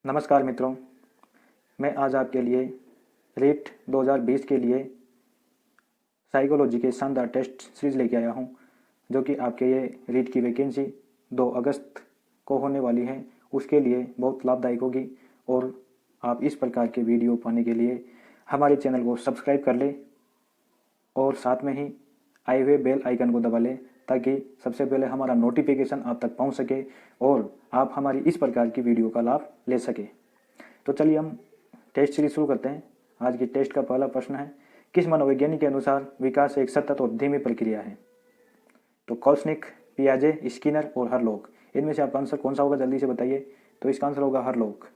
नमस्कार मित्रों, मैं आज आपके लिए रीट 2020 के लिए साइकोलॉजी के शानदार टेस्ट सीरीज लेके आया हूं, जो कि आपके ये रीट की वैकेंसी 2 अगस्त को होने वाली है। उसके लिए बहुत लाभदायक होगी और आप इस प्रकार के वीडियो पाने के लिए हमारे चैनल को सब्सक्राइब कर लें और साथ में ही आए हुए बेल आइकन को दबा लें, ताकि सबसे पहले हमारा नोटिफिकेशन आप तक पहुंच सके और आप हमारी इस प्रकार की वीडियो का लाभ ले सके। तो चलिए हम टेस्ट सीरीज शुरू करते हैं। आज की टेस्ट का पहला प्रश्न है, किस मनोवैज्ञानिक के अनुसार विकास एक सतत और धीमी प्रक्रिया है? तो कॉल्सनिक, पियाजे, स्किनर और हरलॉक, इनमें से आपका आंसर कौन सा होगा, जल्दी से बताइए। तो इसका आंसर होगा हरलॉक।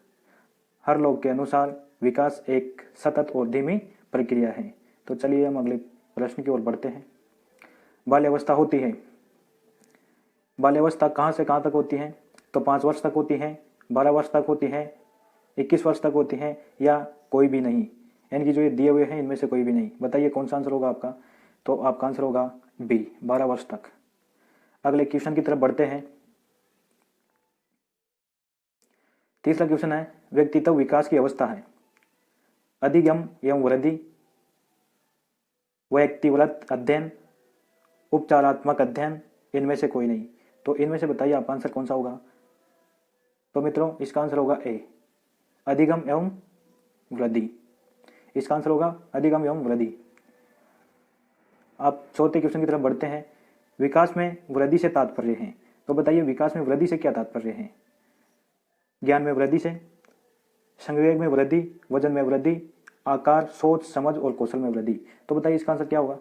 हरलॉक के अनुसार विकास एक सतत और धीमी प्रक्रिया है। तो चलिए हम अगले प्रश्न की ओर बढ़ते हैं। बाल्यावस्था होती है, बाल्यावस्था कहाँ से कहाँ तक होती है? तो 5 वर्ष तक होती है, 12 वर्ष तक होती है, 21 वर्ष तक होती है, या कोई भी नहीं। यानी कि जो ये दिए हुए हैं इनमें से कोई भी नहीं। बताइए कौन सा आंसर होगा आपका। तो आपका आंसर होगा बी, 12 वर्ष तक। अगले क्वेश्चन की तरफ बढ़ते हैं। तीसरा क्वेश्चन है, व्यक्तित्व विकास की अवस्था है अधिगम एवं वृद्धि, व्यक्तिवृत्त अध्ययन, उपचारात्मक अध्ययन, इनमें से कोई नहीं। तो इनमें से बताइए आपका आंसर कौन सा होगा। तो मित्रों इसका आंसर होगा ए, अधिगम एवं वृद्धि। इसका आंसर होगा अधिगम एवं वृद्धि। आप चौथे क्वेश्चन की तरफ बढ़ते हैं। विकास में वृद्धि से तात्पर्य है। तो बताइए विकास में वृद्धि से क्या तात्पर्य है? ज्ञान में वृद्धि से, संवेग में वृद्धि, वजन में वृद्धि, आकार, सोच, समझ और कौशल में वृद्धि। तो बताइए इसका आंसर क्या होगा।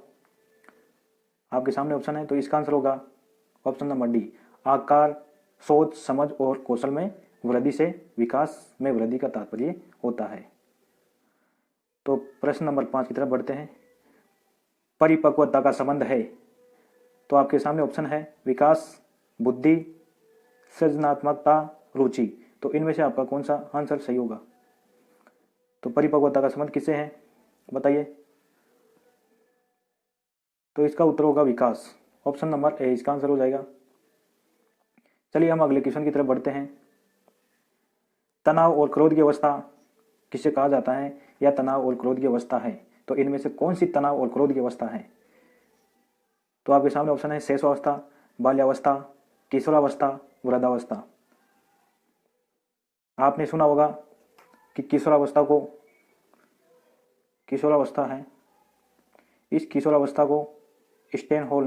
आपके सामने ऑप्शन है, तो इसका आंसर होगा ऑप्शन नंबर डी, आकार, सोच, समझ और कौशल में वृद्धि से विकास में वृद्धि का तात्पर्य होता है। तो प्रश्न नंबर 5 की तरफ बढ़ते हैं। परिपक्वता का संबंध है। तो आपके सामने ऑप्शन है विकास, बुद्धि, सृजनात्मकता, रुचि। तो इनमें से आपका कौन सा आंसर सही होगा। तो परिपक्वता का संबंध किससे है बताइए। तो इसका उत्तर होगा विकास, ऑप्शन नंबर ए इसका आंसर हो जाएगा। चलिए हम अगले क्वेश्चन की तरफ बढ़ते हैं। तनाव और क्रोध की अवस्था किसे कहा जाता है, या तनाव और क्रोध की अवस्था है? तो इनमें से कौन सी तनाव और क्रोध की अवस्था है? तो आपके सामने ऑप्शन है शैशवावस्था, बाल्यावस्था, किशोरावस्था, वृद्धावस्था। आपने सुना होगा कि किशोरावस्था है, इस किशोरावस्था को स्टेन हॉल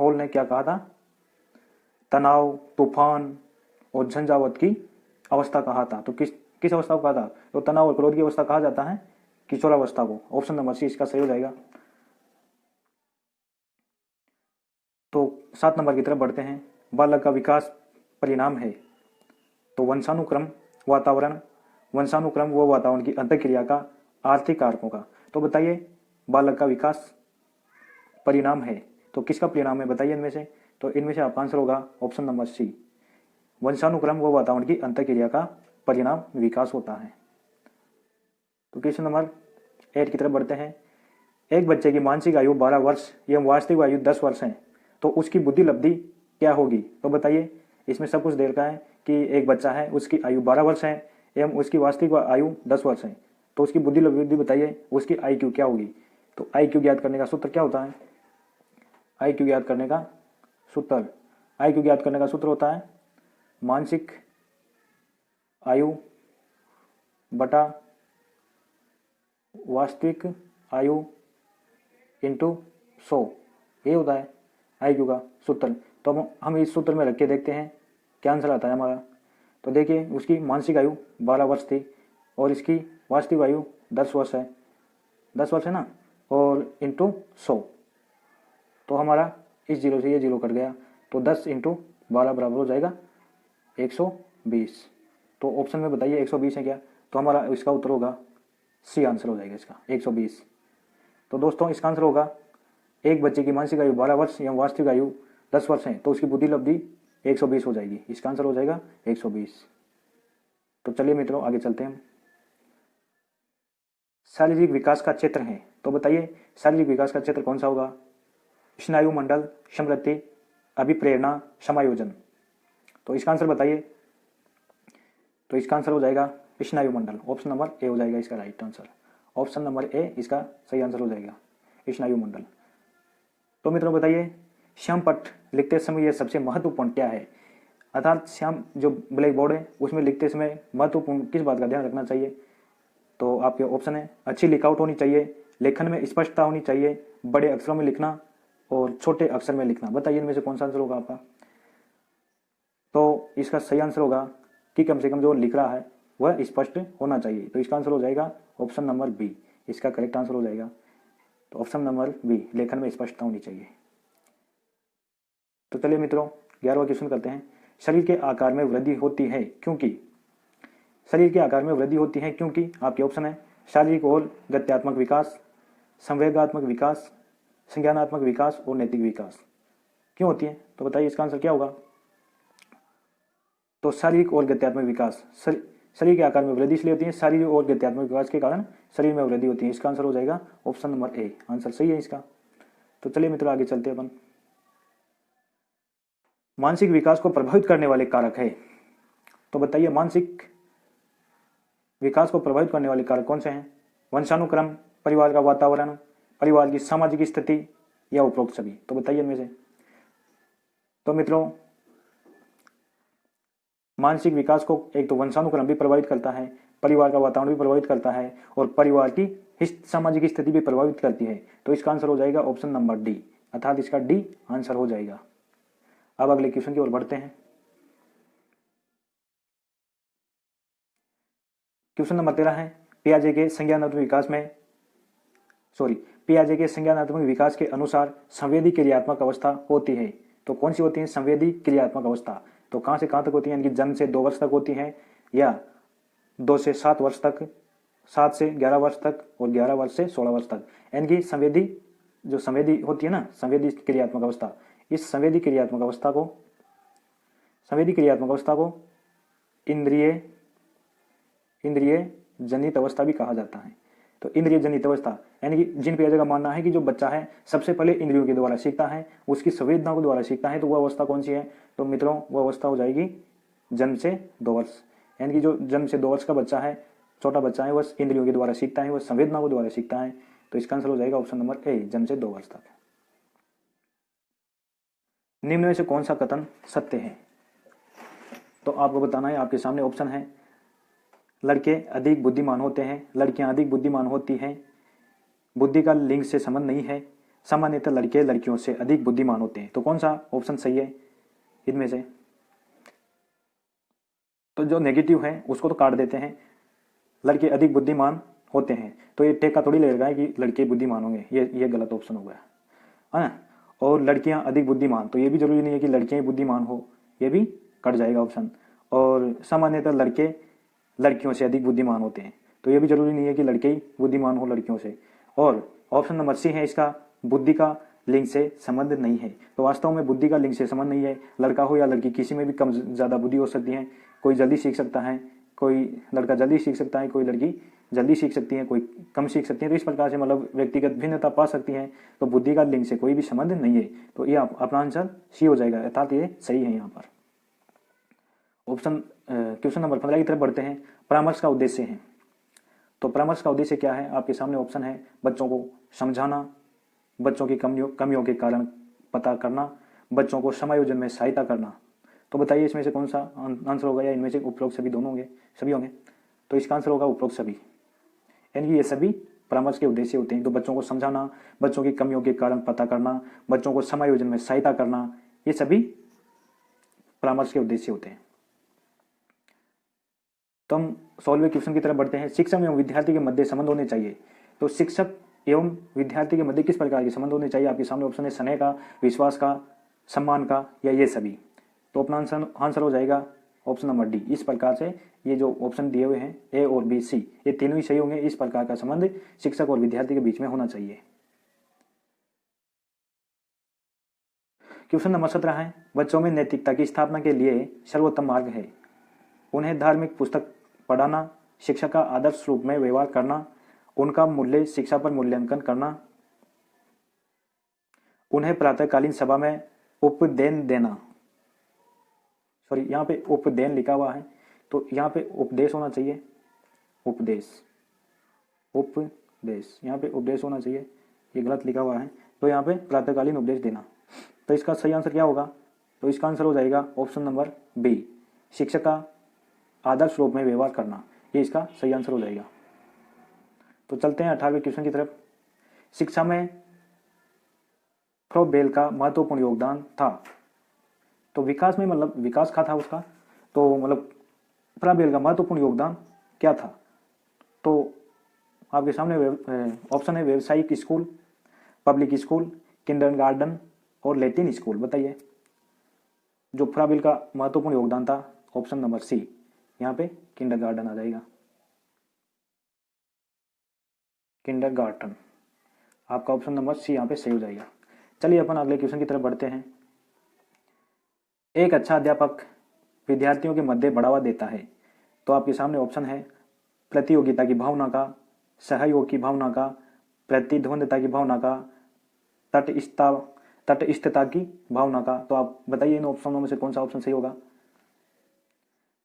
ने क्या कहा था? तनाव, तूफान और झंझावत की अवस्था कहा था। तो किस अवस्था को कहा था? तो तनाव और क्रोध की अवस्था कहा जाता है किशोरावस्था को। ऑप्शन नंबर सी इसका सही हो जाएगा। तो 7 नंबर की तरफ बढ़ते हैं। बालक का विकास परिणाम है। तो वंशानुक्रम, वातावरण, वंशानुक्रम व वातावरण की अंतःक्रिया का, आर्थिक कारकों का। तो बताइए बालक का विकास परिणाम है, तो किसका परिणाम है बताइए इनमें से। तो इनमें से आपका आंसर होगा ऑप्शन नंबर सी, वंशानुक्रम व वातावरण की अंतःक्रिया का परिणाम विकास होता है। तो क्वेश्चन नंबर 8 की तरफ बढ़ते हैं। एक बच्चे की मानसिक आयु 12 वर्ष एवं वास्तविक आयु 10 वर्ष है, तो उसकी बुद्धि लब्धि क्या होगी? तो बताइए इसमें सब कुछ दे रखा है कि एक बच्चा है, उसकी आयु 12 वर्ष है एवं उसकी वास्तविक आयु 10 वर्ष है, तो उसकी बुद्धि लब्धि बताइए, उसकी IQ क्या होगी। तो IQ ज्ञात करने का सूत्र क्या होता है? IQ ज्ञात करने का सूत्र होता है मानसिक आयु बटा वास्तविक आयु इंटू 100, ये होता है IQ का सूत्र। तो हम इस सूत्र में रख के देखते हैं क्या आंसर आता है हमारा। तो देखिए उसकी मानसिक आयु 12 वर्ष थी और इसकी वास्तविक आयु 10 वर्ष है, 10 वर्ष है ना, और इंटू 100। तो हमारा इस जीरो से ये जीरो कट गया, तो 10 इंटू 12 बराबर हो जाएगा 120। तो ऑप्शन में बताइए 120 है क्या? तो हमारा इसका उत्तर होगा सी आंसर हो जाएगा इसका 120। तो दोस्तों इसका आंसर होगा, एक बच्चे की मानसिक आयु 12 वर्ष एवं वास्तविक आयु 10 वर्ष है, तो उसकी बुद्धि लब्धि 120 हो जाएगी। इसका आंसर हो जाएगा 120। तो चलिए मित्रों आगे चलते हैं। शारीरिक विकास का क्षेत्र है, तो बताइए शारीरिक विकास का क्षेत्र कौन सा होगा? स्नायु मंडल, समृद्धि, अभिप्रेरणा, समायोजन। तो इसका आंसर बताइए। तो इसका आंसर हो जाएगा स्नायुमंडल, ऑप्शन नंबर ए हो जाएगा इसका right answer. Option number A इसका सही आंसर हो जाएगा, स्नायुमंडल। तो मित्रों बताइए, श्याम पट्ट लिखते समय यह सबसे महत्वपूर्ण क्या है? अर्थात श्याम जो ब्लैक बोर्ड है उसमें लिखते समय महत्वपूर्ण किस बात का ध्यान रखना चाहिए? तो आपके ऑप्शन है, अच्छी लिखावट होनी चाहिए, लेखन में स्पष्टता होनी चाहिए, बड़े अक्षरों में लिखना और छोटे अक्षर में लिखना। बताइए इनमें से कौन सा आंसर होगा आपका? तो इसका सही आंसर होगा कि कम से कम जो लिख रहा है वह स्पष्ट होना चाहिए। तो इसका आंसर हो जाएगा ऑप्शन नंबर बी, इसका करेक्ट आंसर हो जाएगा। तो ऑप्शन नंबर बी, लेखन में स्पष्टता होनी चाहिए। तो चलिए मित्रों 11वां क्वेश्चन करते हैं। शरीर के आकार में वृद्धि होती है क्योंकि? शरीर के आकार में वृद्धि होती है क्योंकि आपके ऑप्शन है शारीरिक और गत्यात्मक विकास, संवेगात्मक विकास, संज्ञानात्मक विकास और नैतिक विकास। क्यों होती है? तो बताइए इसका आंसर क्या होगा? तो शारीरिक और गत्यात्मक विकास, शरीर के आकार में वृद्धि इसलिए होती है, शारीरिक और गत्यात्मक विकास के कारण शरीर में वृद्धि होती है। इसका आंसर हो जाएगा ऑप्शन नंबर ए, आंसर सही है इसका। तो चलिए मित्रों आगे चलते हैं अपन। मानसिक विकास को प्रभावित करने वाले कारक है। तो बताइए मानसिक विकास को प्रभावित करने वाले कारक कौन से हैं? वंशानुक्रम, परिवार का वातावरण, परिवार की सामाजिक स्थिति या उपरोक्त सभी। तो बताइए इनमें से। तो मित्रों मानसिक विकास को एक तो वंशानुक्रम भी प्रभावित करता है, परिवार का वातावरण भी प्रभावित करता है और परिवार की सामाजिक स्थिति भी प्रभावित करती है। तो इसका आंसर हो जाएगा ऑप्शन नंबर डी, अर्थात इसका डी आंसर हो जाएगा। अब अगले क्वेश्चन की ओर बढ़ते हैं। क्वेश्चन नंबर 13 है, पियाजे के संज्ञानात्मक विकास के अनुसार संवेदी क्रियात्मक अवस्था होती है। तो कौन सी होती है संवेदी क्रियात्मक अवस्था? तो कहां से कहां तक होती है? यानी कि जन्म से 2 वर्ष तक होती है या 2 से 7 वर्ष तक, 7 से 11 वर्ष तक और 11 वर्ष से 16 वर्ष तक। यानी कि संवेदी होती है ना, संवेदी क्रियात्मक अवस्था, इस संवेदी क्रियात्मक अवस्था को इंद्रिय जनित अवस्था भी कहा जाता है। तो इंद्रिय जनित अवस्था यानी कि जिन पियाजे का मानना है कि जो बच्चा है सबसे पहले इंद्रियों के द्वारा सीखता है, उसकी संवेदनाओं के द्वारा सीखता है, तो वह अवस्था कौन सी है? तो मित्रों वह अवस्था हो जाएगी जन्म से 2 वर्ष। यानी कि जो जन्म से 2 वर्ष का बच्चा है, छोटा बच्चा है, वह इंद्रियों के द्वारा सीखता है, वह संवेदनाओं के द्वारा सीखता है। तो इसका आंसर हो जाएगा ऑप्शन नंबर ए, जन्म से 2 वर्ष तक। निम्न में से कौन सा कथन सत्य है? तो आपको बताना है, आपके सामने ऑप्शन है, लड़के अधिक बुद्धिमान होते हैं, लड़कियां अधिक बुद्धिमान होती हैं, बुद्धि का लिंग से संबंध नहीं है, सामान्यतः लड़के लड़कियों से अधिक बुद्धिमान होते हैं। तो कौन सा ऑप्शन सही है इनमें से? तो जो नेगेटिव है उसको तो काट देते हैं, लड़के अधिक बुद्धिमान होते हैं, तो ये टेका थोड़ी लगेगा कि लड़के बुद्धिमान होंगे, ये गलत ऑप्शन हो गया है ना। और लड़कियां अधिक बुद्धिमान, तो ये भी जरूरी नहीं है कि लड़कियां बुद्धिमान हो, ये भी कट जाएगा ऑप्शन। और सामान्यतः लड़के लड़कियों से अधिक बुद्धिमान होते हैं, तो ये भी जरूरी नहीं है कि लड़के ही बुद्धिमान हो लड़कियों से। और ऑप्शन नंबर सी है इसका, बुद्धि का लिंग से संबंध नहीं है। तो वास्तव में बुद्धि का लिंग से संबंध नहीं है, लड़का हो या लड़की किसी में भी कम ज़्यादा बुद्धि हो सकती है, कोई जल्दी सीख सकता है, कोई लड़का जल्दी सीख सकता है, कोई लड़की जल्दी सीख सकती है, कोई कम सीख सकती है। तो इस प्रकार से मतलब व्यक्तिगत भिन्नता पा सकती है, तो बुद्धि का लिंग से कोई भी संबंध नहीं है। तो ये अपना आंसर सी हो जाएगा, अर्थात ये सही है यहाँ पर। क्वेश्चन नंबर 15 की तरफ बढ़ते हैं। परामर्श का उद्देश्य है। तो परामर्श का उद्देश्य क्या है? आपके सामने ऑप्शन है, बच्चों को समझाना, बच्चों की कमियों के कारण पता करना, बच्चों को समायोजन में सहायता करना। तो बताइए इसमें से कौन सा आंसर होगा, या इनमें से उपरोक्त सभी दोनों होंगे, सभी होंगे? तो इसका आंसर होगा उपरोक्त सभी, यानी कि ये सभी परामर्श के उद्देश्य होते हैं। तो बच्चों को समझाना, बच्चों की कमियों के कारण पता करना, बच्चों को समायोजन में सहायता करना, ये सभी परामर्श के उद्देश्य होते हैं। तो हम 16वें क्वेश्चन की तरफ बढ़ते हैं। शिक्षक एवं विद्यार्थी के मध्य संबंध होने चाहिए। तो शिक्षक एवं विद्यार्थी के मध्य किस प्रकार के संबंध होने चाहिए? आपके सामने ऑप्शन है, स्नेह का, विश्वास का, सम्मान का, या ये सभी। तो अपना आंसर हो जाएगा ऑप्शन नंबर डी। इस प्रकार से ये जो ऑप्शन दिए हुए हैं ए और बी, सी, ये तीनों ही सही होंगे। इस प्रकार का संबंध शिक्षक और विद्यार्थी के बीच में होना चाहिए। क्वेश्चन नंबर 17 है, बच्चों में नैतिकता की स्थापना के लिए सर्वोत्तम मार्ग है। उन्हें धार्मिक पुस्तक पढ़ाना, शिक्षा का आदर्श रूप में व्यवहार करना, उनका मूल्य शिक्षा पर मूल्यांकन करना, उन्हें प्रातःकालीन सभा में उपदेन देना। सॉरी यहाँ पे उपदेन लिखा हुआ है, तो यहाँ पे उपदेश होना चाहिए, उपदेश, उपदेश, यहाँ पे उपदेश होना चाहिए, ये गलत लिखा हुआ है, तो यहाँ पे प्रातःकालीन उपदेश देना। तो इसका सही आंसर क्या होगा? तो इसका आंसर हो जाएगा ऑप्शन नंबर बी, शिक्षक का आदर्श रूप में व्यवहार करना, ये इसका सही आंसर हो जाएगा। तो चलते हैं 18वें क्वेश्चन की तरफ। शिक्षा में फ्रोबेल का महत्वपूर्ण योगदान था। तो विकास में मतलब विकास का था उसका, तो मतलब फ्रोबेल का महत्वपूर्ण योगदान क्या था? तो आपके सामने ऑप्शन है व्यावसायिक स्कूल, पब्लिक स्कूल, किंडरगार्टन और लैटिन स्कूल। बताइए जो फ्रोबेल का महत्वपूर्ण योगदान था, ऑप्शन नंबर सी, यहाँ पे किंडरगार्टन आ जाएगा, किंडरगार्टन, आपका ऑप्शन नंबर सी यहाँ पे सही हो जाएगा। चलिए अपन अगले क्वेश्चन की तरफ बढ़ते हैं। एक अच्छा अध्यापक विद्यार्थियों के मध्य बढ़ावा देता है। तो आपके सामने ऑप्शन है प्रतियोगिता की भावना का, सहयोग की भावना का, प्रतिद्वंद्विता की भावना का, तटस्थता की भावना का। तो आप बताइए इन ऑप्शनों में से कौन सा ऑप्शन सही होगा?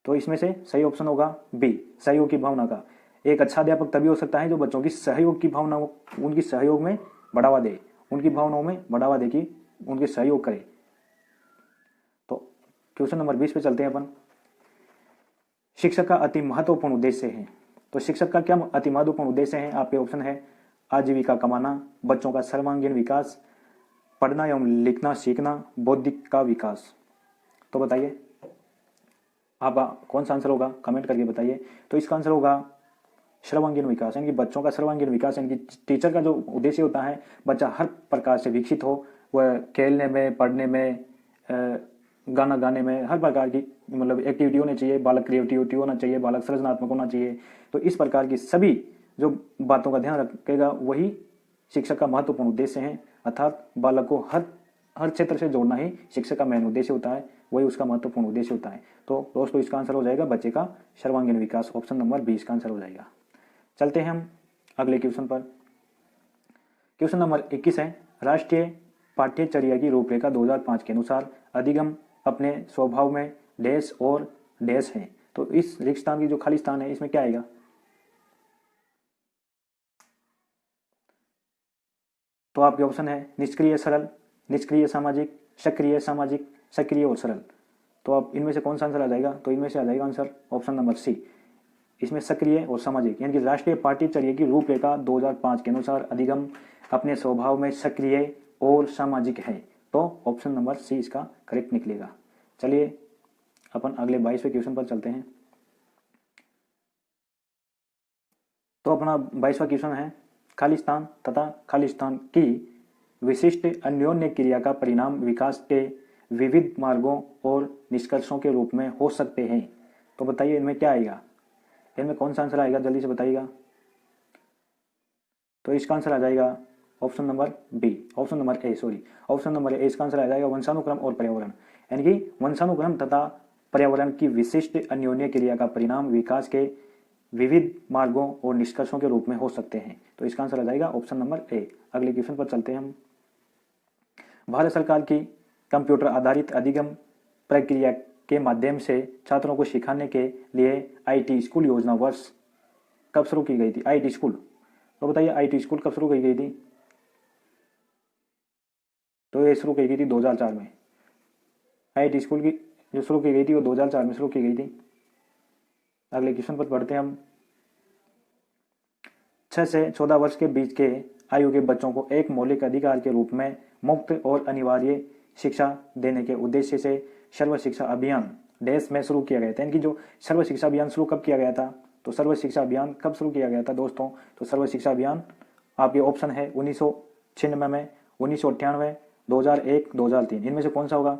तो इसमें से सही ऑप्शन होगा बी, सहयोग की भावना का। एक अच्छा अध्यापक तभी हो सकता है जो बच्चों की सहयोग की भावना, उनकी सहयोग में बढ़ावा दे, उनकी भावनाओं में बढ़ावा दे कि उनके सहयोग करे। तो क्वेश्चन नंबर 20 पे चलते हैं अपन। शिक्षक का अति महत्वपूर्ण उद्देश्य है। तो शिक्षक का क्या अति महत्वपूर्ण उद्देश्य है? आपके ऑप्शन है आजीविका कमाना, बच्चों का सर्वांगीण विकास, पढ़ना एवं लिखना सीखना, बौद्धिक का विकास। तो बताइए आपका कौन सा आंसर होगा, कमेंट करके बताइए। तो इसका आंसर होगा सर्वांगीण विकास, यानी कि बच्चों का सर्वांगीण विकास, यानी कि टीचर का जो उद्देश्य होता है बच्चा हर प्रकार से विकसित हो, वह खेलने में, पढ़ने में, गाना गाने में, हर प्रकार की मतलब एक्टिविटी होनी चाहिए, बालक क्रिएटिविटी होना चाहिए, बालक सृजनात्मक होना चाहिए। तो इस प्रकार की सभी जो बातों का ध्यान रखेगा वही शिक्षक का महत्वपूर्ण उद्देश्य है। अर्थात बालक को हर क्षेत्र से जोड़ना ही शिक्षक का मेन उद्देश्य होता है, वही उसका महत्वपूर्ण उद्देश्य होता है। तो दोस्तों इसका आंसर हो जाएगा बच्चे का सर्वांगीण विकास, ऑप्शन नंबर 20 का आंसर हो जाएगा। चलते हैं हम अगले क्वेश्चन पर। क्वेश्चन नंबर 21 है, राष्ट्रीय पाठ्यचर्या की रूपरेखा 2005 के अनुसार अधिगम अपने स्वभाव में डैश और डैश है। तो इस रिक्त स्थान की जो खाली स्थान है इसमें क्या आएगा? तो आपके ऑप्शन है निष्क्रिय सरल, निष्क्रिय सामाजिक, सक्रिय सामाजिक, सक्रिय और सरल। तो आप इनमें से कौन सा आंसर आ जाएगा? तो इनमें से आ जाएगा आंसर ऑप्शन नंबर सी, इसमें सक्रिय और सामाजिक, यानी कि राष्ट्रीय पाठ्यचर्या की रूपरेखा 2005 के अनुसार अधिगम अपने स्वभाव में सक्रिय और सामाजिक है। तो ऑप्शन नंबर सी इसका करेक्ट निकलेगा। चलिए अपन अगले 22वें क्वेश्चन पर चलते हैं। तो अपना 22वां क्वेश्चन है, खालिस्तान तथा खालिस्तान की विशिष्ट अन्योन्य क्रिया का परिणाम विकास के विविध मार्गों और निष्कर्षों के रूप में हो सकते हैं। तो बताइए इनमें क्या आएगा, इनमें कौन सा आंसर आएगा, जल्दी से बताइएगा। तो इसका आंसर आ जाएगा option number B, option number A, sorry option number A, इसका आंसर आ जाएगा वंशानुक्रम और पर्यावरण, यानी कि वंशानुक्रम तथा पर्यावरण की विशिष्ट अन्योन्य क्रिया का परिणाम विकास के विविध मार्गों और निष्कर्षों के रूप में हो सकते हैं। तो इसका आंसर आ जाएगा ऑप्शन नंबर ए। अगले क्वेश्चन पर चलते हैं हम। भारत सरकार की कंप्यूटर आधारित अधिगम प्रक्रिया के माध्यम से छात्रों को सिखाने के लिए आईटी स्कूल योजना वर्ष कब शुरू की गई थी? आईटी स्कूल, तो बताइए आईटी स्कूल कब शुरू की गई थी? तो ये शुरू की गई थी 2004 में। आईटी स्कूल की जो शुरू की गई थी वो 2004 में शुरू की गई थी। अगले क्वेश्चन पर पढ़ते हैं हम। 6 से 14 वर्ष के बीच के आयु के बच्चों को एक मौलिक अधिकार के रूप में मुफ्त और अनिवार्य शिक्षा देने के उद्देश्य से सर्व शिक्षा अभियान देश में शुरू किया गया था। यानी कि जो सर्व शिक्षा अभियान शुरू कब किया गया था? तो सर्व शिक्षा अभियान कब शुरू किया गया था दोस्तों? तो सर्व शिक्षा अभियान आपके ऑप्शन है 1996 में, 1998, 2001, 2003। इनमें से कौन सा होगा,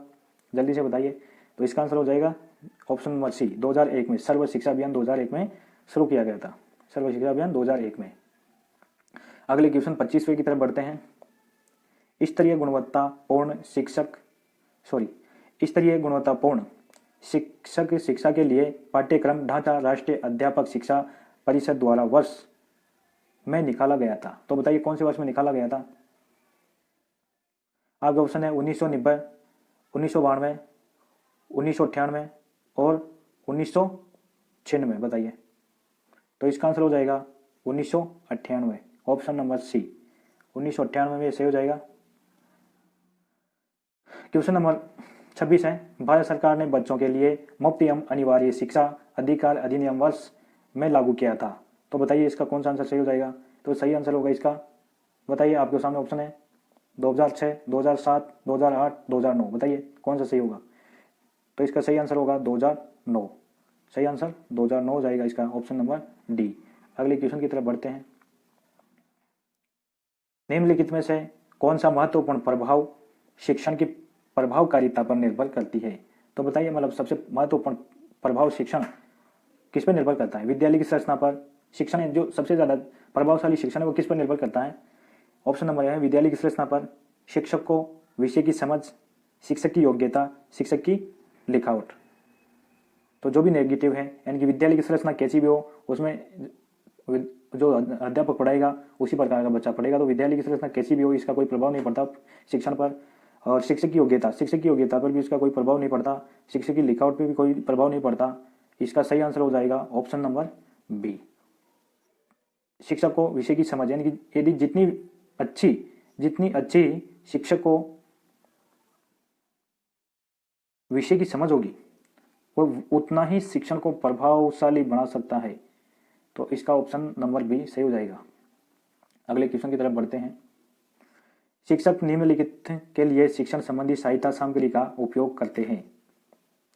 जल्दी से बताइए। तो इसका आंसर हो जाएगा ऑप्शन नंबर सी, 2001 में सर्व शिक्षा अभियान 2001 में शुरू किया गया था, सर्व शिक्षा अभियान 2001 में। अगले क्वेश्चन 25वें की तरफ बढ़ते हैं। स्तरीय गुणवत्तापूर्ण शिक्षक शिक्षा के लिए पाठ्यक्रम ढांचा राष्ट्रीय अध्यापक शिक्षा परिषद द्वारा वर्ष में निकाला गया था। तो बताइए कौन से वर्ष में निकाला गया था? आपका ऑप्शन है 1990, 1992, 1998 और 1996, बताइए। तो इसका आंसर हो जाएगा 1998, ऑप्शन नंबर सी, 1998 में सही हो जाएगा। क्वेश्चन नंबर 26 है, भारत सरकार ने बच्चों के लिए मुफ्त एवं अनिवार्य शिक्षा अधिकार अधिनियम वर्ष में लागू किया था। तो बताइए इसका कौन सा आंसर सही हो जाएगा। तो सही आंसर होगा इसका, बताइए, आपके सामने ऑप्शन है 2006, 2007, 2008, 2009, बताइए कौन सा सही होगा। तो इसका सही आंसर होगा 2009, सही आंसर 2009 हो जाएगा इसका, ऑप्शन नंबर डी। अगले क्वेश्चन की तरफ बढ़ते हैं। निम्नलिखित में से कौन सा महत्वपूर्ण प्रभाव शिक्षण की प्रभावकारिता पर निर्भर करती है। तो बताइए, मतलब सबसे महत्वपूर्ण प्रभाव शिक्षण किस पर निर्भर करता है। विद्यालय की संरचना पर शिक्षण, जो सबसे ज्यादा प्रभावशाली शिक्षण है वो किस पर निर्भर करता है। ऑप्शन नंबर है विद्यालय की संरचना पर, शिक्षक को विषय की समझ, शिक्षक की योग्यता, शिक्षक की लिखावट। तो जो भी नेगेटिव है, यानी कि विद्यालय की संरचना कैसी भी हो, उसमें जो अध्यापक पढ़ाएगा उसी प्रकार का बच्चा पढ़ेगा। तो विद्यालय की संरचना कैसी भी हो, इसका कोई प्रभाव नहीं पड़ता शिक्षण पर। और शिक्षक की योग्यता पर भी इसका कोई प्रभाव नहीं पड़ता, शिक्षक की लिखावट पर भी कोई प्रभाव नहीं पड़ता। इसका सही आंसर हो जाएगा ऑप्शन नंबर बी। शिक्षक को विषय की समझ, यानी कि यदि जितनी अच्छी शिक्षक को विषय की समझ होगी, वो उतना ही शिक्षण को प्रभावशाली बना सकता है। तो इसका ऑप्शन नंबर बी सही हो जाएगा। अगले क्वेश्चन की तरफ बढ़ते हैं। शिक्षक निम्नलिखित के लिए शिक्षण संबंधी सहायता सामग्री का उपयोग करते हैं।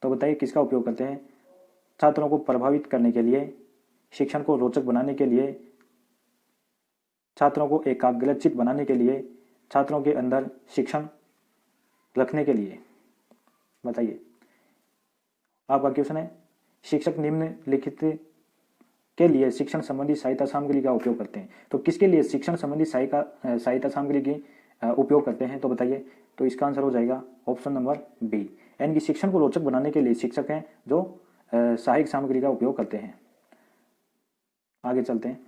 तो बताइए किसका उपयोग करते हैं। छात्रों को प्रभावित करने के लिए, शिक्षण को रोचक बनाने के लिए, छात्रों को एकाग्रचित बनाने के लिए, छात्रों के अंदर शिक्षण रखने के लिए। बताइए, आपका क्वेश्चन है शिक्षक निम्नलिखित के लिए शिक्षण संबंधी सहायता सामग्री का उपयोग करते हैं। तो किसके लिए शिक्षण संबंधी सहायता सामग्री की उपयोग करते हैं। तो बताइए, तो इसका आंसर हो जाएगा ऑप्शन नंबर बी, यानी कि शिक्षण को रोचक बनाने के लिए शिक्षक हैं जो सहायक सामग्री का उपयोग करते हैं। आगे चलते हैं।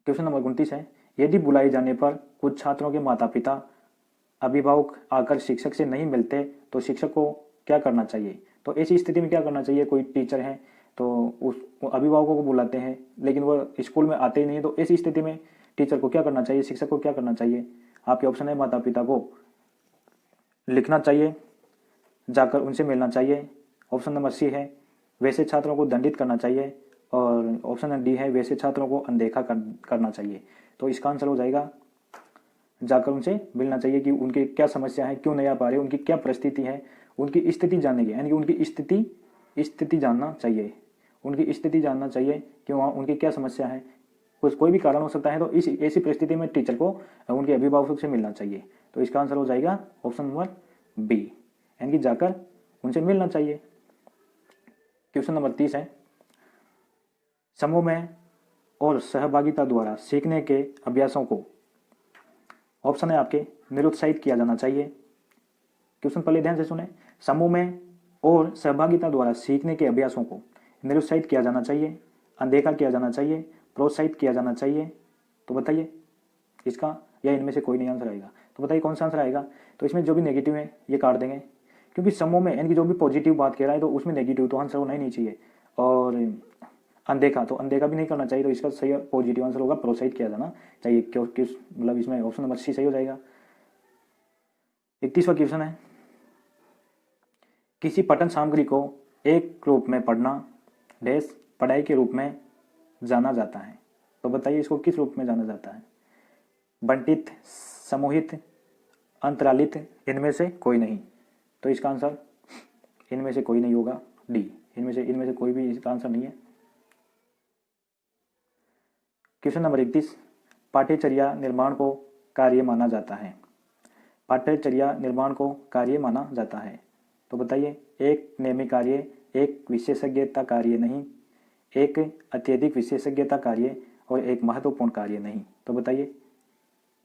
क्वेश्चन नंबर 29 है, यदि बुलाए जाने पर कुछ छात्रों के माता पिता अभिभावक आकर शिक्षक से नहीं मिलते तो शिक्षक को क्या करना चाहिए। तो ऐसी स्थिति में क्या करना चाहिए। कोई टीचर है तो उस अभिभावकों को बुलाते हैं लेकिन वो स्कूल में आते ही नहीं है, तो ऐसी स्थिति में टीचर को क्या करना चाहिए, शिक्षक को क्या करना चाहिए। आपके ऑप्शन है माता पिता को लिखना चाहिए, जाकर उनसे मिलना चाहिए, ऑप्शन नंबर सी है वैसे छात्रों को दंडित करना चाहिए, और ऑप्शन नंबर डी है वैसे छात्रों को अनदेखा करना चाहिए। तो इसका आंसर हो जाएगा जाकर उनसे मिलना चाहिए कि उनकी क्या समस्या है, क्यों नहीं आ पा रहे, उनकी क्या परिस्थिति है, उनकी स्थिति जानने की, यानी कि उनकी स्थिति जानना चाहिए, उनकी स्थिति जानना चाहिए कि वहाँ उनकी क्या समस्या है। कोई भी कारण हो सकता है, तो इस ऐसी परिस्थिति में टीचर को उनके अभिभावक से मिलना चाहिए। तो इसका आंसर हो जाएगा ऑप्शन नंबर बी, यानी कि जाकर उनसे मिलना चाहिए। क्वेश्चन नंबर 30 है, समूह में और सहभागिता द्वारा सीखने के अभ्यासों को, ऑप्शन है आपके, निरुत्साहित किया जाना चाहिए। क्वेश्चन पहले ध्यान से सुने। समूह में और सहभागिता द्वारा सीखने के अभ्यासों को निरुत्साहित किया जाना चाहिए, अनदेखा किया जाना चाहिए, प्रोत्साहित किया जाना चाहिए। तो बताइए इसका, या इनमें से कोई नहीं आंसर आएगा। तो बताइए कौन सा आंसर आएगा। तो इसमें जो भी नेगेटिव है ये काट देंगे, क्योंकि समूह में यानी कि जो भी पॉजिटिव बात कह रहा है तो उसमें नेगेटिव तो आंसर होना ही नहीं चाहिए। और अनदेखा, तो अनदेखा भी नहीं करना चाहिए। तो इसका सही पॉजिटिव आंसर होगा प्रोत्साहित किया जाना चाहिए। क्यों, किस मतलब इसमें ऑप्शन नंबर सी सही हो जाएगा। 31वां क्वेश्चन है, किसी पठन सामग्री को एक रूप में पढ़ना डैश पढ़ाई के रूप में जाना जाता है। तो बताइए इसको किस रूप में जाना जाता है। बंटित, समूहित, अंतरालित, इनमें से कोई नहीं। तो इसका आंसर इनमें से कोई नहीं होगा, डी, इनमें से कोई भी इसका आंसर नहीं है। क्वेश्चन नंबर 31, पाठ्यचर्या निर्माण को कार्य माना जाता है। पाठ्यचर्या निर्माण को कार्य माना जाता है। तो बताइए, एक नियमित कार्य, एक विशेषज्ञता कार्य नहीं, एक अत्यधिक विशेषज्ञता कार्य और एक महत्वपूर्ण कार्य नहीं। तो बताइए,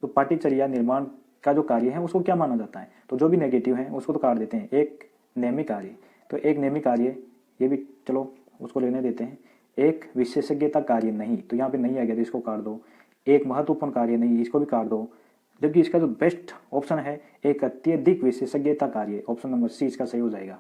तो पाठ्यचर्या निर्माण का जो कार्य है उसको क्या माना जाता है। तो जो भी नेगेटिव है उसको तो काट देते हैं। एक नियमित कार्य, तो एक नियमित कार्य ये भी चलो उसको लेने देते हैं। एक विशेषज्ञता कार्य नहीं, तो यहाँ पे नहीं आ गया तो इसको काट दो। एक महत्वपूर्ण कार्य नहीं, इसको भी काट दो। जबकि इसका जो बेस्ट ऑप्शन है एक अत्यधिक विशेषज्ञता कार्य, ऑप्शन नंबर सी इसका सही हो जाएगा।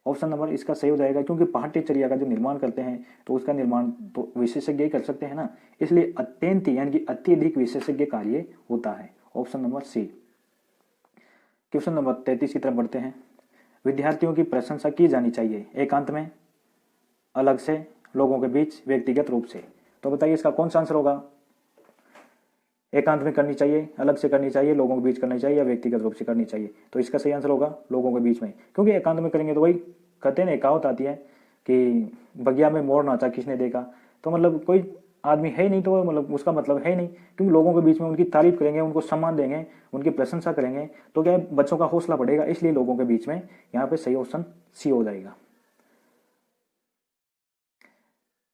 ऑप्शन नंबर इसका सही हो जाएगा, क्योंकि पाठ्यचर्या का जो निर्माण करते हैं तो उसका निर्माण तो विशेषज्ञ ही कर सकते हैं ना, इसलिए अत्यंत यानी कि अत्यधिक विशेषज्ञ कार्य होता है। Option number C. Question number 33 की तरफ बढ़ते हैं। विद्यार्थियों की प्रशंसा की जानी चाहिए एकांत में, अलग से, लोगों के बीच, व्यक्तिगत रूप से। तो बताइए इसका कौन सा आंसर होगा? एकांत में करनी चाहिए, अलग से करनी चाहिए, लोगों के बीच करनी चाहिए या व्यक्तिगत रूप से करनी चाहिए? तो इसका सही आंसर होगा लोगों के बीच में, क्योंकि एकांत में करेंगे तो वही कहते हैं ना, कहावत आती है कि बगिया में मोर नाचा किसने देखा। तो मतलब कोई आदमी है ही नहीं, तो मतलब उसका मतलब है ही नहीं, क्योंकि लोगों के बीच में उनकी तारीफ करेंगे, उनको सम्मान देंगे, उनकी प्रशंसा करेंगे तो क्या है, बच्चों का हौसला बढ़ेगा। इसलिए लोगों के बीच में, यहाँ पे सही ऑप्शन सी हो जाएगा।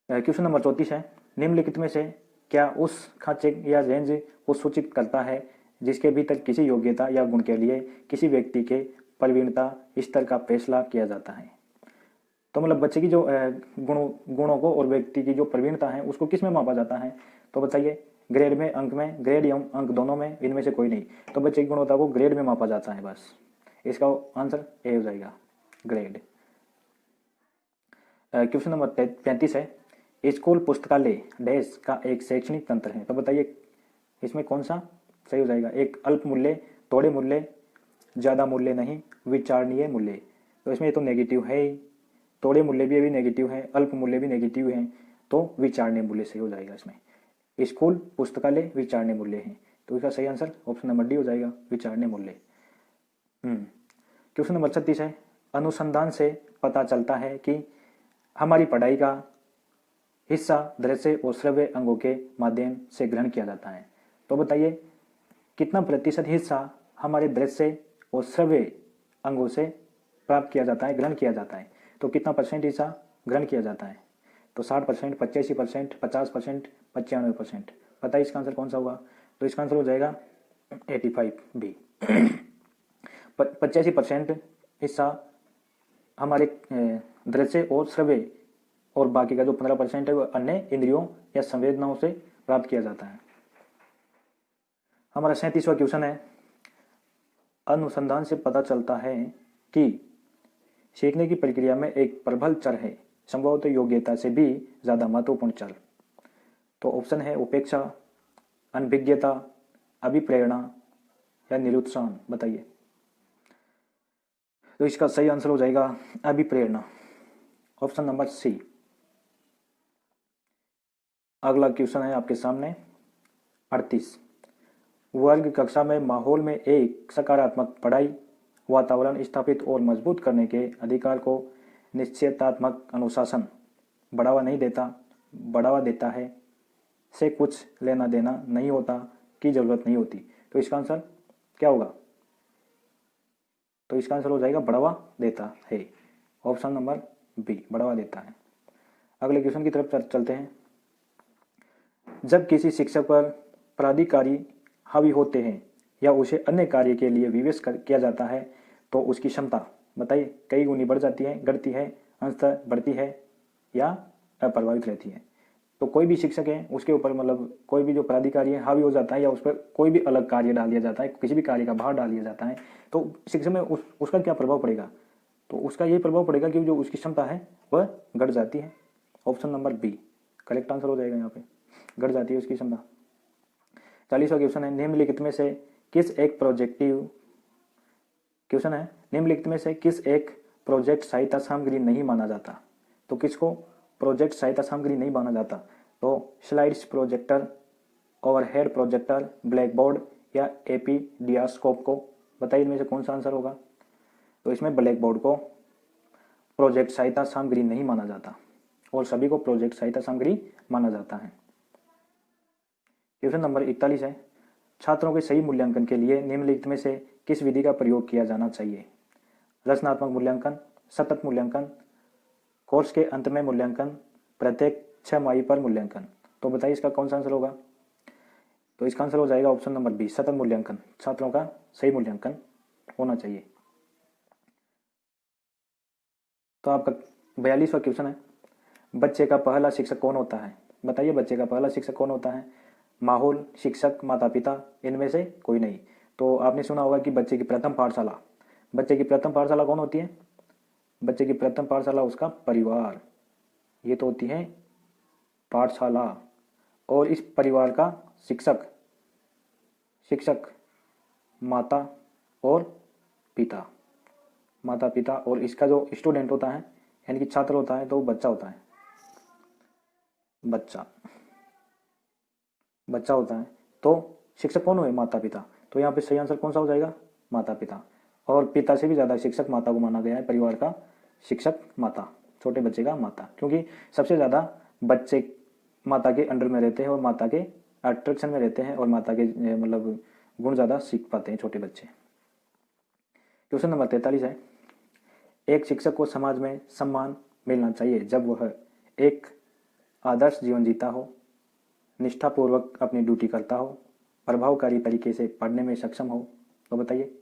क्वेश्चन नंबर 34 है। निम्नलिखित में से क्या उस खांचे या रेंज को सूचित करता है जिसके भीतर किसी योग्यता या गुण के लिए किसी व्यक्ति के प्रवीणता स्तर का फैसला किया जाता है? तो मतलब बच्चे की जो गुणों को और व्यक्ति की जो प्रवीणता है उसको किस में मापा जाता है? तो बताइए, ग्रेड में, अंक में, ग्रेड या अंक दोनों में, इनमें से कोई नहीं। तो बच्चे की गुणवत्ता को ग्रेड में मापा जाता है बस। इसका आंसर ए हो जाएगा, ग्रेड। क्वेश्चन नंबर 35 है। स्कूल पुस्तकालय डैश का एक शैक्षणिक तंत्र है। तो बताइए इसमें कौन सा सही हो जाएगा? एक, अल्प मूल्य, थोड़े मूल्य, ज़्यादा मूल्य नहीं, विचारणीय मूल्य। तो इसमें तो नेगेटिव है ही, थोड़े मूल्य भी अभी नेगेटिव है, अल्प मूल्य भी नेगेटिव है, तो विचारणीय मूल्य सही हो जाएगा। इसमें स्कूल पुस्तकालय विचारणीय मूल्य है, तो इसका सही आंसर ऑप्शन नंबर डी हो जाएगा, विचारणीय मूल्य। क्वेश्चन नंबर 36 है। अनुसंधान से पता चलता है कि हमारी पढ़ाई का हिस्सा दृश्य और श्रव्य अंगों के माध्यम से ग्रहण किया जाता है। तो बताइए कितना प्रतिशत हिस्सा हमारे दृश्य और श्रव्य अंगों से प्राप्त किया जाता है, ग्रहण किया जाता है? तो कितना परसेंट हिस्सा ग्रहण किया जाता है? तो 60%, 85%, 50%, 95%। पता है इसका आंसर कौन सा होगा? तो इसका आंसर हो जाएगा 85 बी। 85% हिस्सा हमारे दृश्य और श्रव्य, और बाकी का जो 15% है वो अन्य इंद्रियों या संवेदनाओं से प्राप्त किया जाता है। हमारा 37वां क्वेश्चन है। अनुसंधान से पता चलता है कि सीखने की प्रक्रिया में एक प्रबल चर है, संभवतः योग्यता से भी ज्यादा महत्वपूर्ण चर। तो ऑप्शन है उपेक्षा, अनभिज्ञता, अभिप्रेरणा या निरुत्साहन। बताइए। तो इसका सही आंसर हो जाएगा अभिप्रेरणा, ऑप्शन नंबर सी। अगला क्वेश्चन है आपके सामने 38। वर्ग कक्षा में माहौल में एक सकारात्मक पढ़ाई वातावरण स्थापित और मजबूत करने के अधिकार को निश्चयतात्मक अनुशासन बढ़ावा नहीं देता, बढ़ावा देता है, से कुछ लेना देना नहीं होता, की जरूरत नहीं होती। तो इसका आंसर क्या होगा? तो इसका आंसर हो जाएगा बढ़ावा देता है, ऑप्शन नंबर बी, बढ़ावा देता है। अगले क्वेश्चन की तरफ चलते हैं। जब किसी शिक्षक पर प्राधिकारी हावी होते हैं या उसे अन्य कार्य के लिए विवेश किया जाता है तो उसकी क्षमता, बताइए, कई गुनी बढ़ जाती है, घटती है, अंशतः बढ़ती है या अप्रभावित रहती है? तो कोई भी शिक्षक है उसके ऊपर मतलब कोई भी जो प्राधिकारी है हावी हो जाता है या उस पर कोई भी अलग कार्य डाल दिया जाता है, किसी भी कार्य का भार डाल दिया जाता है, तो शिक्षक में उसका क्या प्रभाव पड़ेगा? तो उसका ये प्रभाव पड़ेगा कि जो उसकी क्षमता है वह घट जाती है। Option number B correct answer हो जाएगा, यहाँ पे घट जाती है उसकी क्षमता। 40वां क्वेश्चन है। निम्नलिखित में से किस एक प्रोजेक्ट सहायता सामग्री नहीं माना जाता? तो किसको प्रोजेक्ट सहायता सामग्री नहीं माना जाता? तो slides projector, overhead projector, black board या एपीडियास्कोप को? बताइए इनमें से कौन सा आंसर होगा? तो इसमें ब्लैक बोर्ड को प्रोजेक्ट सहायता सामग्री नहीं माना जाता और सभी को प्रोजेक्ट सहायता सामग्री माना जाता है। क्वेश्चन नंबर 41 है। छात्रों के सही मूल्यांकन के लिए निम्नलिखित में से किस विधि का प्रयोग किया जाना चाहिए? रचनात्मक मूल्यांकन, सतत मूल्यांकन, कोर्स के अंत में मूल्यांकन, प्रत्येक 6 माही पर मूल्यांकन। तो बताइए इसका कौन सा आंसर होगा? तो इसका आंसर हो जाएगा ऑप्शन नंबर बी, सतत मूल्यांकन। छात्रों का सही मूल्यांकन होना चाहिए। तो आपका 42वां क्वेश्चन है। बच्चे का पहला शिक्षक कौन होता है? बताइए बच्चे का पहला शिक्षक कौन होता है? माहौल, शिक्षक, माता पिता, इनमें से कोई नहीं। तो आपने सुना होगा कि बच्चे की प्रथम पाठशाला कौन होती है? बच्चे की प्रथम पाठशाला उसका परिवार, ये तो होती है पाठशाला। और इस परिवार का शिक्षक शिक्षक माता और पिता, माता पिता। और इसका जो स्टूडेंट होता है यानी कि छात्र होता है तो वो बच्चा होता है, बच्चा बच्चा होता है। तो शिक्षक कौन हुए? माता पिता। तो यहाँ पे सही आंसर कौन सा हो जाएगा? माता पिता। और पिता से भी ज़्यादा शिक्षक माता को माना गया है, परिवार का शिक्षक माता, छोटे बच्चे का माता, क्योंकि सबसे ज़्यादा बच्चे माता के अंडर में रहते हैं और माता के अट्रैक्शन में रहते हैं और माता के मतलब गुण ज़्यादा सीख पाते हैं छोटे बच्चे। क्वेश्चन नंबर 43 है, एक शिक्षक को समाज में सम्मान मिलना चाहिए जब वह एक आदर्श जीवन जीता हो, निष्ठापूर्वक अपनी ड्यूटी करता हो, प्रभावकारी तरीके से पढ़ने में सक्षम हो। तो बताइए।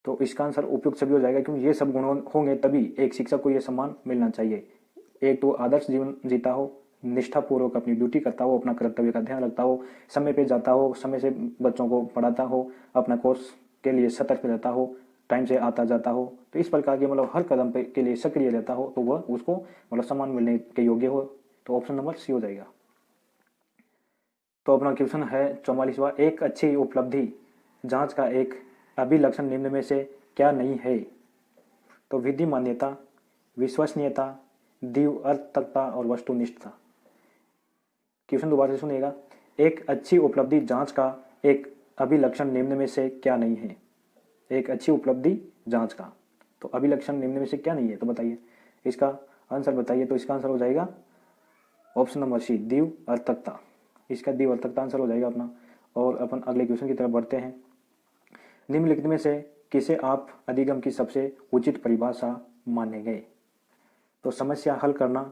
तो इसका आंसर उपयुक्त सभी हो जाएगा, क्योंकि ये सब गुण होंगे तभी एक शिक्षक को यह सम्मान मिलना चाहिए। एक तो आदर्श जीवन जीता हो, निष्ठापूर्वक अपनी ड्यूटी करता हो, अपना कर्तव्य का ध्यान रखता हो, समय पे जाता हो, समय से बच्चों को पढ़ाता हो, अपना कोर्स के लिए सतर्क रहता हो, टाइम से आता जाता हो। तो इस प्रकार के मतलब हर कदम पे के लिए सक्रिय रहता हो तो वह उसको मतलब सम्मान मिलने के योग्य हो। तो ऑप्शन नंबर सी हो जाएगा। तो अपना क्वेश्चन है 44वां, एक अच्छी उपलब्धि जांच का एक अभिलक्षण निम्न में से क्या नहीं है? तो विधि मान्यता, विश्वसनीयता, दृढ़ अर्थकता और वस्तुनिष्ठता। क्वेश्चन दोबारा से सुनिएगा। एक अच्छी उपलब्धि जांच का एक अभिलक्षण निम्न में से क्या नहीं है? एक अच्छी उपलब्धि जांच का, तो अभिलक्षण निम्न में से क्या नहीं है? तो बताइए, इसका आंसर बताइए। तो इसका आंसर हो जाएगा ऑप्शन नंबर सी, दृढ़ अर्थकता। इसका दृढ़ अर्थकता आंसर हो जाएगा अपना। और अपन अगले क्वेश्चन की तरफ बढ़ते हैं। निम्नलिखित में से किसे आप अधिगम की सबसे उचित परिभाषा मानेंगे? तो समस्या हल करना,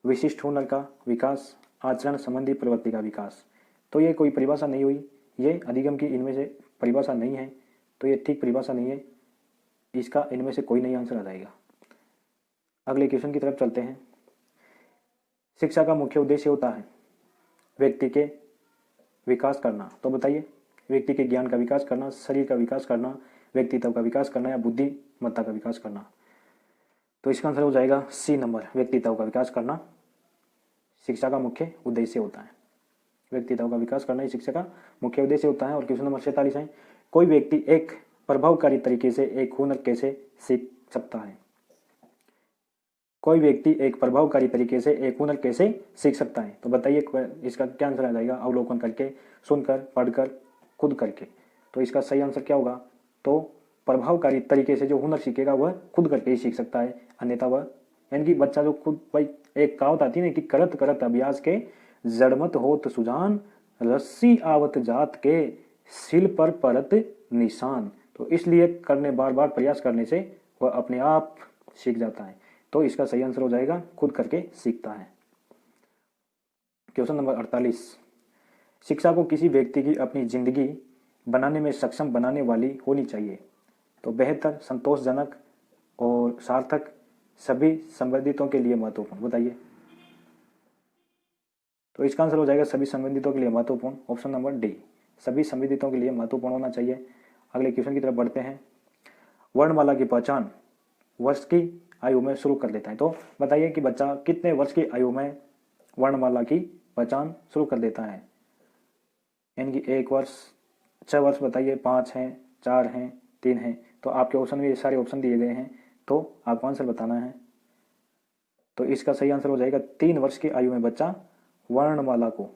विशिष्ट हुनर का विकास, आचरण संबंधी प्रवृत्ति का विकास। तो ये कोई परिभाषा नहीं हुई, ये अधिगम की इनमें से परिभाषा नहीं है, तो ये ठीक परिभाषा नहीं है। इसका इनमें से कोई नहीं आंसर आ जाएगा। अगले क्वेश्चन की तरफ चलते हैं। शिक्षा का मुख्य उद्देश्य होता है व्यक्ति के विकास करना। तो बताइए, व्यक्ति के ज्ञान का विकास करना, शरीर का विकास करना, व्यक्तित्व का विकास करना या बुद्धिमत्ता का विकास करना? तो इसका आंसर हो जाएगा सी नंबर, व्यक्तित्व का विकास करना शिक्षा का मुख्य उद्देश्य होता है। व्यक्तित्व का विकास करना ही शिक्षा का मुख्य उद्देश्य होता है। और क्वेश्चन नंबर 47 है, कोई व्यक्ति एक प्रभावकारी तरीके से एक हुनर कैसे सीख सकता है? कोई व्यक्ति एक प्रभावकारी तरीके से एक हुनर कैसे सीख सकता है? तो बताइए, इसका क्या आंसर आ जाएगा? अवलोकन करके, सुनकर, पढ़कर, खुद करके। तो इसका सही आंसर क्या होगा? तो प्रभावकारी तरीके से जो हुनर सीखेगा वह खुद करके ही सीख सकता है, अन्यथा वह यानी कि बच्चा जो खुद, भाई एक कहावत आती है ना कि करत करत अभ्यास के जड़मत होत सुजान, रस्सी आवत जात के सिल पर परत निशान। तो इसलिए करने बार बार प्रयास करने से वह अपने आप सीख जाता है। तो इसका सही आंसर हो जाएगा खुद करके सीखता है। क्वेश्चन नंबर 48, शिक्षा को किसी व्यक्ति की अपनी जिंदगी बनाने में सक्षम बनाने वाली होनी चाहिए। तो बेहतर, संतोषजनक और सार्थक, सभी संबंधितों के लिए महत्वपूर्ण। बताइए। तो इसका आंसर हो जाएगा सभी संबंधितों के लिए महत्वपूर्ण, ऑप्शन नंबर डी, सभी संबंधितों के लिए महत्वपूर्ण होना चाहिए। अगले क्वेश्चन की तरफ बढ़ते हैं। वर्णमाला की पहचान वर्ष की आयु में शुरू कर देता है। तो बताइए कि बच्चा कितने वर्ष की आयु में वर्णमाला की पहचान शुरू कर देता है? यानी कि 1 वर्ष, 6 वर्ष, बताइए, 5 हैं, 4 हैं, 3 हैं। तो आपके ऑप्शन में ये सारे ऑप्शन दिए गए हैं, तो आपको आंसर बताना है। तो इसका सही आंसर हो जाएगा 3 वर्ष की आयु में बच्चा वर्णमाला को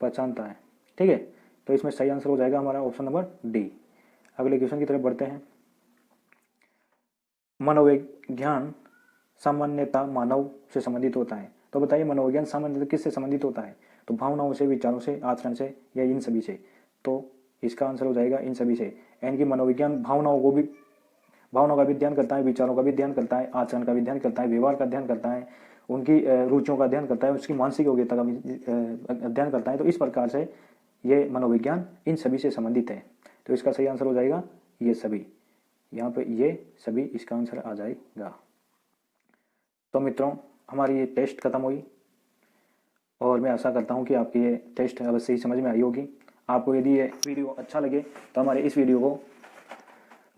पहचानता है। ठीक है, तो इसमें सही आंसर हो जाएगा हमारा ऑप्शन नंबर डी। अगले क्वेश्चन की तरफ बढ़ते हैं। मनोविज्ञान सामान्यतः मानव से संबंधित होता है। तो बताइए, मनोविज्ञान सामान्यतः किससे संबंधित होता है? तो भावनाओं से, विचारों से, आचरण से या इन सभी से? तो इसका आंसर हो जाएगा इन सभी से। यानी कि मनोविज्ञान भावनाओं का भी ध्यान करता है, विचारों का भी ध्यान करता है, आचरण का भी ध्यान करता है, व्यवहार का ध्यान करता है, उनकी रुचियों का ध्यान करता है, उसकी मानसिक योग्यता का भी अध्ययन करता है। तो इस प्रकार से ये मनोविज्ञान इन सभी से संबंधित है। तो इसका सही आंसर हो जाएगा ये सभी, यहाँ पे ये सभी इसका आंसर आ जाएगा। तो मित्रों, हमारी ये टेस्ट खत्म हुई और मैं आशा करता हूँ कि आपकी ये टेस्ट अवश्य ही समझ में आई होगी। आपको यदि ये वीडियो अच्छा लगे तो हमारे इस वीडियो को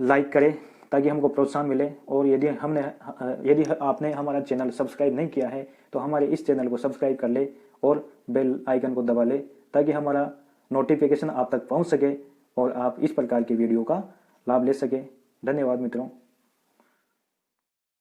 लाइक करें ताकि हमको प्रोत्साहन मिले, और यदि आपने हमारा चैनल सब्सक्राइब नहीं किया है तो हमारे इस चैनल को सब्सक्राइब कर ले और बेल आइकन को दबा ले ताकि हमारा नोटिफिकेशन आप तक पहुंच सके और आप इस प्रकार की वीडियो का लाभ ले सकें। धन्यवाद मित्रों।